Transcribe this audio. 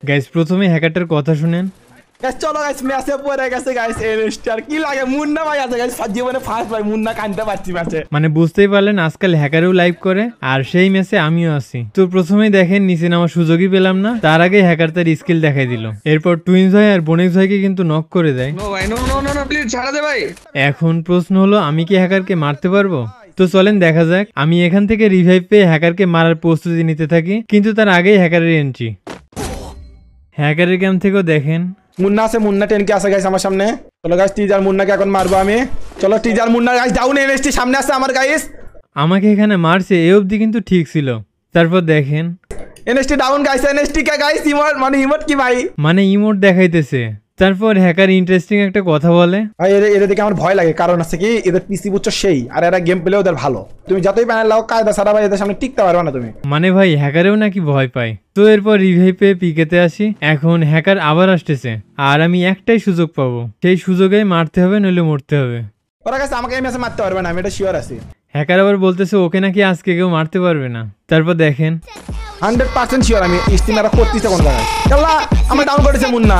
Guys প্রথমে হ্যাকারটার কথা শুনেন। গাইস চলো গাইস ম্যাচে পড়ে গেছে গাইস এনএসটি কি লাগে মুন্না ভাই আছে গাইস জীবনে ফার্স্ট ভাই মুন্না কানতে পারছি ম্যাচে। মানে বুঝতেই পারলেন আজকাল হ্যাকারও লাইভ করে আর সেই ম্যাচে আমিও আছি। তো প্রথমেই দেখেন নিচে নামার সুযোগই পেলাম না, তার আগে হ্যাকার তার স্কিল দেখাই দিল। এরপর টুইনস ভাই আর বোনেক্স ভাইকে কিন্তু নক করে দেয়। নো ভাই no no no no please ছাড়া দে ভাই। এখন প্রশ্ন হলো আমি কি হ্যাকারকে মারতে পারবো? তো চলেন দেখা যাক। আমি এখান থেকে রিভাইভ পেয়ে হ্যাকারকে মারার প্রস্তুতি নিতে থাকি, কিন্তু তার আগেই হ্যাকারের এন্ট্রি। হ্যাকারের গেম থেকেও দেখেন মুন্না আছে, মুন্না 10 কে আছে গাইস আমার সামনে। চলো গাইস টিজার মুন্নাকে এখন মারবো আমি। চলো teaser Munna guys down NST সামনে আছে আমার গাইস। আমাকে এখানে মারছে এ অবধি কিন্তু ঠিক ছিল। তারপর দেখেন এনএসটি ডাউন গাইস, এনএসটি কে গাইস ইমোট মানে ইমোট কি ভাই? মানে ইমোট দেখাইতেছে। তারপর হ্যাকার ইন্টারেস্টিং একটা কথা বলে, ভাই এদের দেখে আমার ভয় লাগে, কারণ আছে কি এদের পিসি বুঝছো সেই, আর এরা গেম প্লে ওদের ভালো। তুমি যতই প্যানেল লাও কায়দা ছাড়া ভাই এদের সামনে টিকতে পারবে না তুমি। মানে ভাই হ্যাকারেও নাকি ভয় পায়। তো এরপর রিভাইভ পেয়ে পিকেতে আসি। এখন হ্যাকার আবার আসতেছে আর আমি একটাই সুযোগ পাবো, সেই সুযোগেই মারতে হবে নইলে মরতে হবে। ওরা কাছে আমাকে এই ম্যাচে মারতে পারবে না, আমি এটা শিওর আছি। হ্যাকার আবার বলতেছে ওকে নাকি আজকে কেউ মারতে পারবে না। তারপর দেখেন 100% শিওর আমি স্টিমাররা করতেছে কোন জায়গায়। আল্লাহ আমার ডাউন করেছে মুন্না।